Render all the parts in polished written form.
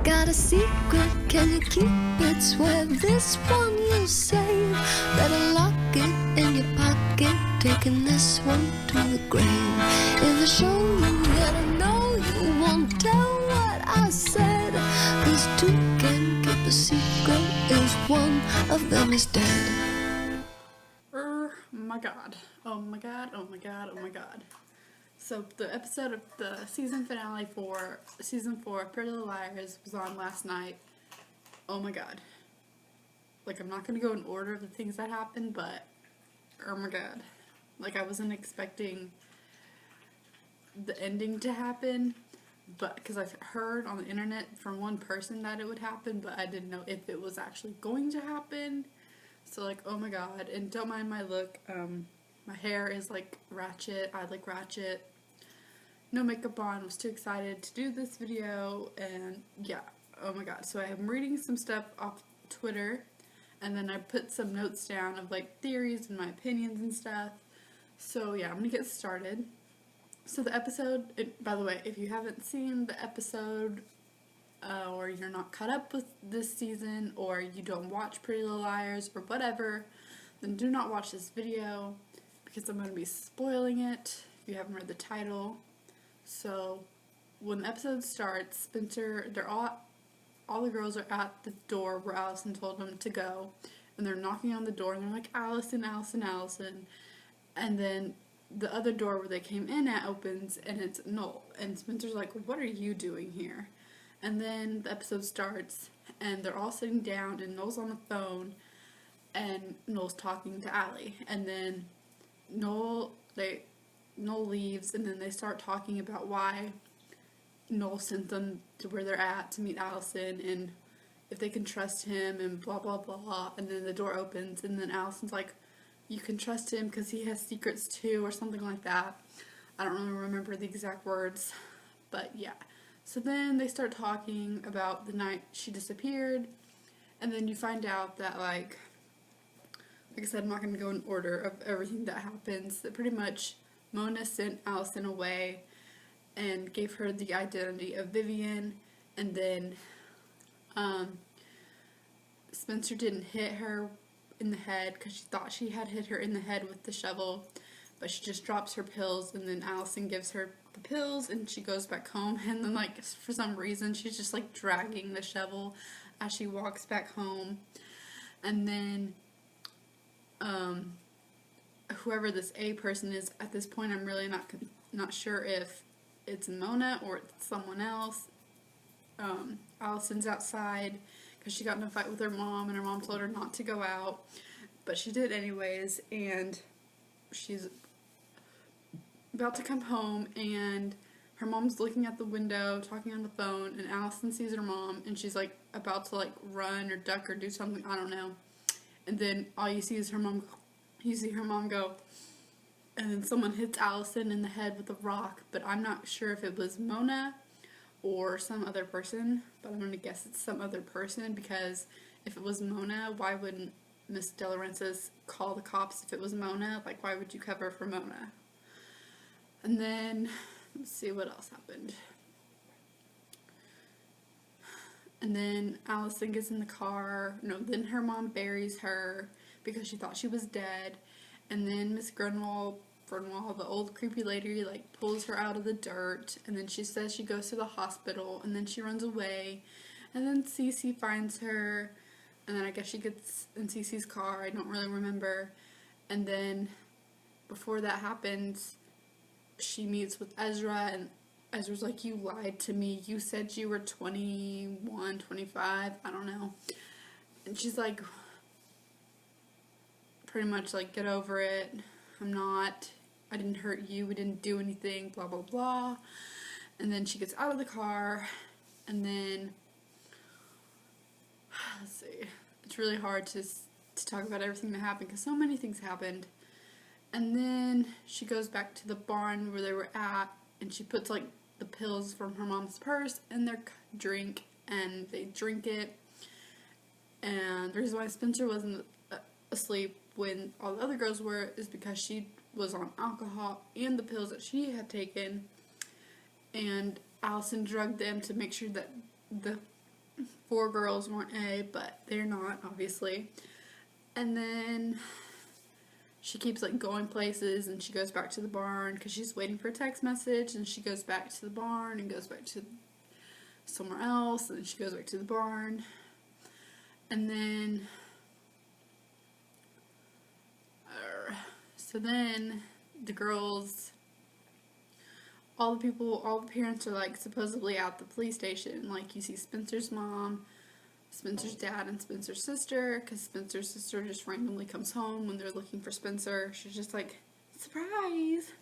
Got a secret, can you keep it? Swear this one you'll save. Better lock it in your pocket, taking this one to the grave. If I show you that I know you won't tell what I said, 'cause two can keep a secret if one of them is dead. My god. Oh my god, oh my god, oh my god. So the episode of the season finale for season 4 of Pretty Little Liars was on last night. Oh my god. Like, I'm not gonna go in order of the things that happened, but oh my god. Like, I wasn't expecting the ending to happen, but because I've heard on the internet from one person that it would happen, but I didn't know if it was actually going to happen. So, like, oh my god. And don't mind my look. My hair is like ratchet. I like ratchet. No makeup on. Was too excited to do this video. And yeah, oh my god. So I am reading some stuff off Twitter. And then I put some notes down of like theories and my opinions and stuff. So yeah, I'm gonna get started. So the episode, by the way, if you haven't seen the episode, or you're not caught up with this season, or you don't watch Pretty Little Liars, or whatever, then do not watch this video, because I'm going to be spoiling it if you haven't read the title. So, when the episode starts, Spencer, all the girls are at the door where Allison told them to go, and they're knocking on the door, and they're like, Allison, Allison, Allison, and then the other door where they came in at opens, and it's Noel, and Spencer's like, what are you doing here? And then the episode starts, and they're all sitting down, and Noel's on the phone, and Noel's talking to Allie. And then Noel leaves, and then they start talking about why Noel sent them to where they're at to meet Allison, and if they can trust him, and blah, blah, blah. And then the door opens, and then Allison's like, you can trust him because he has secrets too, or something like that. I don't really remember the exact words, but yeah. So then they start talking about the night she disappeared, and then you find out that, like I said, I'm not going to go in order of everything that happens, that pretty much Mona sent Allison away and gave her the identity of Vivian, and then Spencer didn't hit her in the head because she thought she had hit her in the head with the shovel, but she just drops her pills, and then Allison gives her the pills, and she goes back home, and then, like, for some reason, she's just, like, dragging the shovel as she walks back home. And then, whoever this A person is, at this point, I'm really not sure if it's Mona or it's someone else. Allison's outside because she got in a fight with her mom, and her mom told her not to go out, but she did anyways, and she's about to come home, and her mom's looking at the window, talking on the phone, and Allison sees her mom, and she's, like, about to, like, run or duck or do something, I don't know, and then all you see is her mom, you see her mom go, and then someone hits Allison in the head with a rock, but I'm not sure if it was Mona or some other person, but I'm going to guess it's some other person, because if it was Mona, why wouldn't Miss De Laurentiis call the cops if it was Mona? Like, why would you cover for Mona? And then, let's see what else happened. And then Allison gets in the car. No, then her mom buries her because she thought she was dead. And then Miss Grunwald, the old creepy lady, like, pulls her out of the dirt. And then she says she goes to the hospital. And then she runs away. And then Cece finds her. And then I guess she gets in Cece's car. I don't really remember. And then before that happens, she meets with Ezra, and Ezra's like, you lied to me, you said you were 21, 25, I don't know, and she's like, pretty much like, get over it, I didn't hurt you, we didn't do anything, blah, blah, blah. And then she gets out of the car, and then, let's see, it's really hard to talk about everything that happened, because so many things happened. And then she goes back to the barn where they were at, and she puts, like, the pills from her mom's purse in their drink, and they drink it. And the reason why Spencer wasn't asleep when all the other girls were is because she was on alcohol and the pills that she had taken, and Allison drugged them to make sure that the 4 girls weren't A, but they're not, obviously. And then she keeps like going places, and she goes back to the barn because she's waiting for a text message, and she goes back to the barn and goes back to somewhere else, and then she goes back to the barn. And then so then the girls, all the parents are like supposedly at the police station. Like you see Spencer's mom, Spencer's dad, and Spencer's sister, because Spencer's sister just randomly comes home when they're looking for Spencer. She's just like, surprise!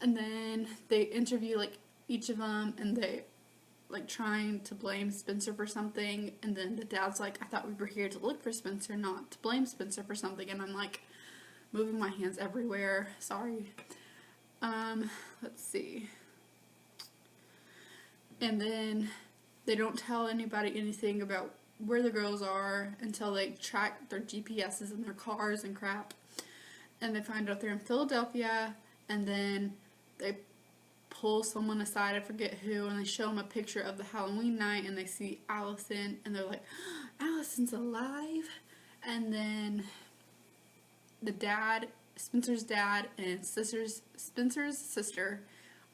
And then they interview like each of them, and they like trying to blame Spencer for something, and then the dad's like, I thought we were here to look for Spencer, not to blame Spencer for something. And I'm like moving my hands everywhere, sorry. Let's see. And then they don't tell anybody anything about where the girls are until they track their GPSs in their cars and crap. And they find out they're in Philadelphia, and then they pull someone aside, I forget who, and they show them a picture of the Halloween night, and they see Allison, and they're like, Allison's alive. And then the dad, Spencer's dad, and Spencer's sister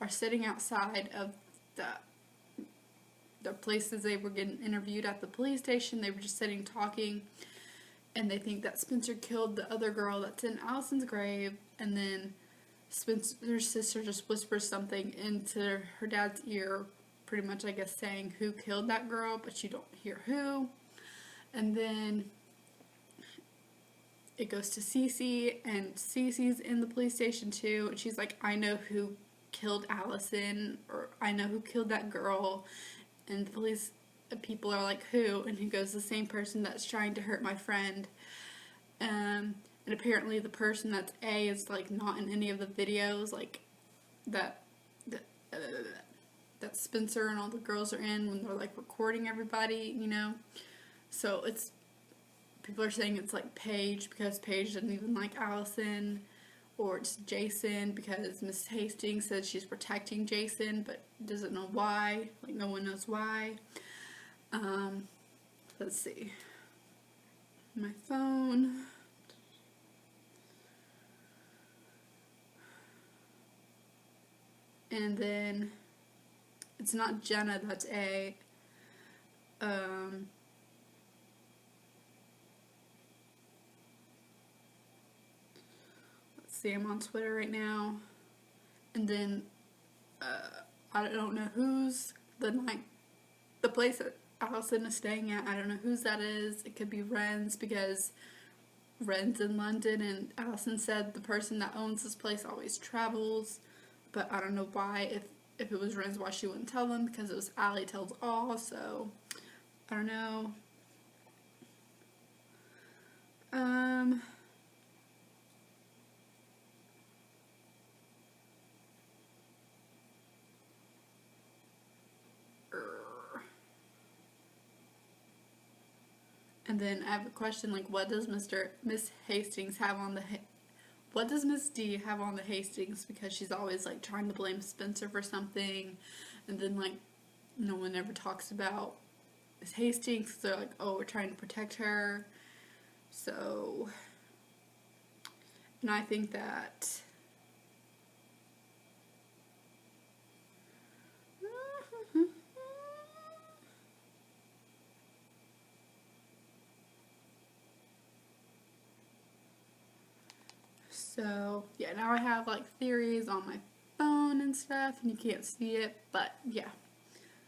are sitting outside of the places they were getting interviewed at the police station. They were just sitting talking, and they think that Spencer killed the other girl that's in Allison's grave. And then Spencer's sister just whispers something into her dad's ear, pretty much I guess saying who killed that girl, but you don't hear who. And then it goes to Cece, and Cece's in the police station too, and she's like, I know who killed Allison, or I know who killed that girl. And the police people are like, who? And he goes, the same person that's trying to hurt my friend. And apparently the person that's A is like not in any of the videos like that Spencer and all the girls are in when they're like recording everybody, you know. So it's, people are saying it's like Paige, because Paige doesn't even like Allison, or it's Jason because Miss Hastings says she's protecting Jason but doesn't know why. Like no one knows why. Let's see. My phone. And then it's not Jenna that's A. See, I'm on Twitter right now, and then I don't know who's the place that Allison is staying at. I don't know whose that is. It could be Ren's, because Ren's in London, and Allison said the person that owns this place always travels, but I don't know why. If it was Ren's, why she wouldn't tell them, because it was Allie tells all. So I don't know. And then I have a question, like, what does Miss Hastings have on what does Miss D have on the Hastings? Because she's always, like, trying to blame Spencer for something, and then, like, no one ever talks about Miss Hastings, because they're like, oh, we're trying to protect her. So, and I think that so, yeah, now I have, like, theories on my phone and stuff, and you can't see it, but, yeah.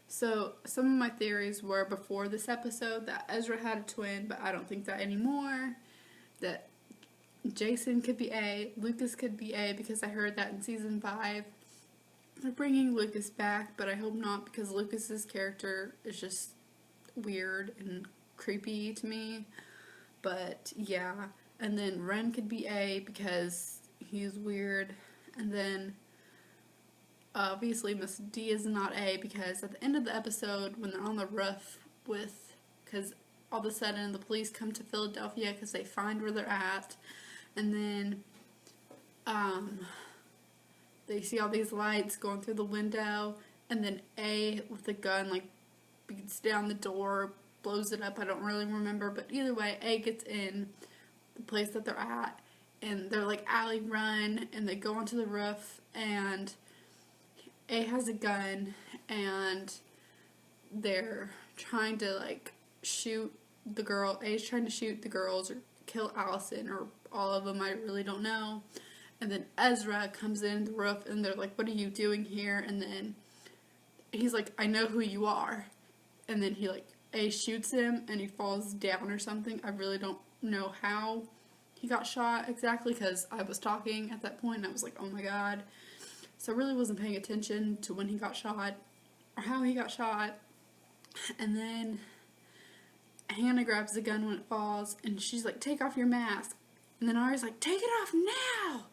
So, some of my theories were before this episode that Ezra had a twin, but I don't think that anymore. That Jason could be A, Lucas could be A, because I heard that in season 5. They're bringing Lucas back, but I hope not, because Lucas's character is just weird and creepy to me. But, yeah. And then Ren could be A because he's weird. And then obviously Miss D is not A, because at the end of the episode when they're on the roof because all of a sudden the police come to Philadelphia because they find where they're at. And then they see all these lights going through the window. And then A with the gun like beats down the door, blows it up. I don't really remember, but either way, A gets in the place that they're at, and they're like alley run, and they go onto the roof, and A has a gun, and they're trying to like shoot the girl. A's trying to shoot the girls or kill Allison or all of them. I really don't know. And then Ezra comes in the roof, and they're like, "What are you doing here?" And then he's like, "I know who you are." And then he like A shoots him, and he falls down or something. I really don't know how he got shot exactly, because I was talking at that point and I was like, oh my god. So I really wasn't paying attention to when he got shot or how he got shot. And then Hannah grabs the gun when it falls, and she's like, take off your mask. And then Ari's like, take it off now.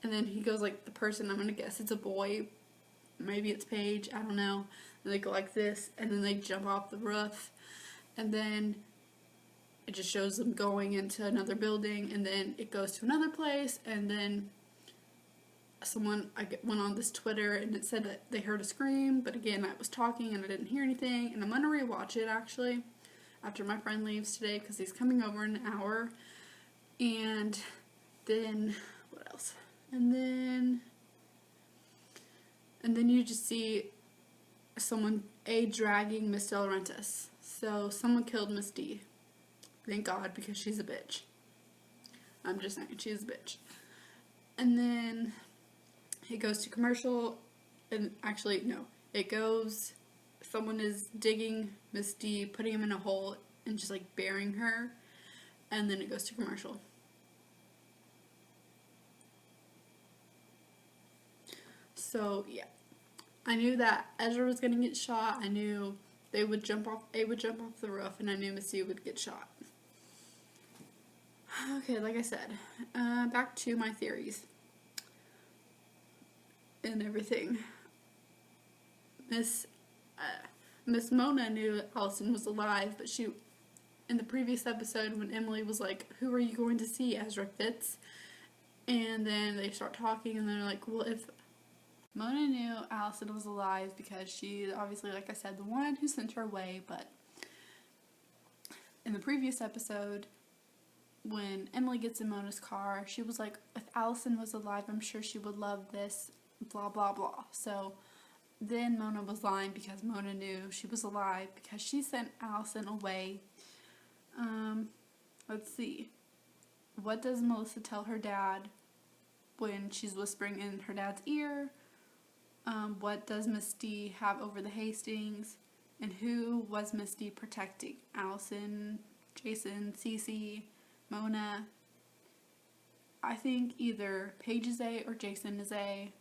And then he goes like, the person, I'm gonna guess it's a boy, maybe it's Paige, I don't know. And they go like this, and then they jump off the roof, and then it just shows them going into another building, and then it goes to another place, and then I went on this Twitter, and it said that they heard a scream, but again, I was talking, and I didn't hear anything, and I'm gonna rewatch it, actually, after my friend leaves today, because he's coming over in an hour. And then, what else? And then you just see someone, dragging Miss De Laurentiis. So, someone killed Miss D. Thank God, because she's a bitch. I'm just saying, she's a bitch. And then it goes to commercial, and actually, no. It goes, someone is digging Miss D, putting him in a hole, and just like burying her. And then it goes to commercial. So, yeah. I knew that Ezra was going to get shot. I knew A would jump off the roof, and I knew Missy would get shot. Okay, like I said, back to my theories and everything. Miss Mona knew Allison was alive, but she, in the previous episode when Emily was like, who are you going to see, Ezra Fitz? And then they start talking, and they're like, well, if Mona knew Allison was alive because she's obviously, like I said, the one who sent her away, but in the previous episode, when Emily gets in Mona's car, she was like, if Allison was alive, I'm sure she would love this, blah, blah, blah. So then Mona was lying because Mona knew she was alive because she sent Allison away. Let's see. What does Melissa tell her dad when she's whispering in her dad's ear? What does Misty have over the Hastings? And who was Misty protecting? Allison, Jason, Cece, Mona? I think either Paige is A or Jason is A.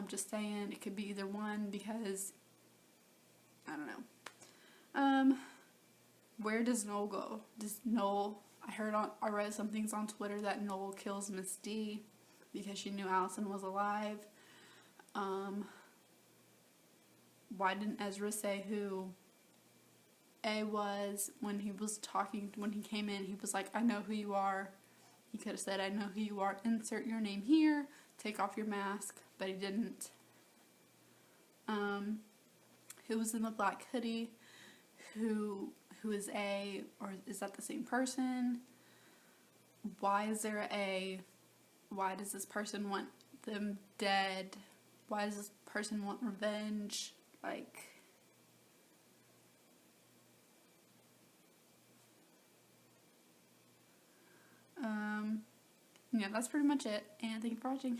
Just saying, it could be either one because, I don't know. Where does Noel go? Does Noel, I read some things on Twitter that Noel kills Miss D because she knew Allison was alive. Why didn't Ezra say who A was when he was talking, when he came in? He was like, I know who you are. He could have said, I know who you are, insert your name here, take off your mask, but he didn't. Who was in the black hoodie? Who is A, or is that the same person? Why is there a A? Why does this person want them dead? Why does this person want revenge? Like, yeah, that's pretty much it, and thank you for watching.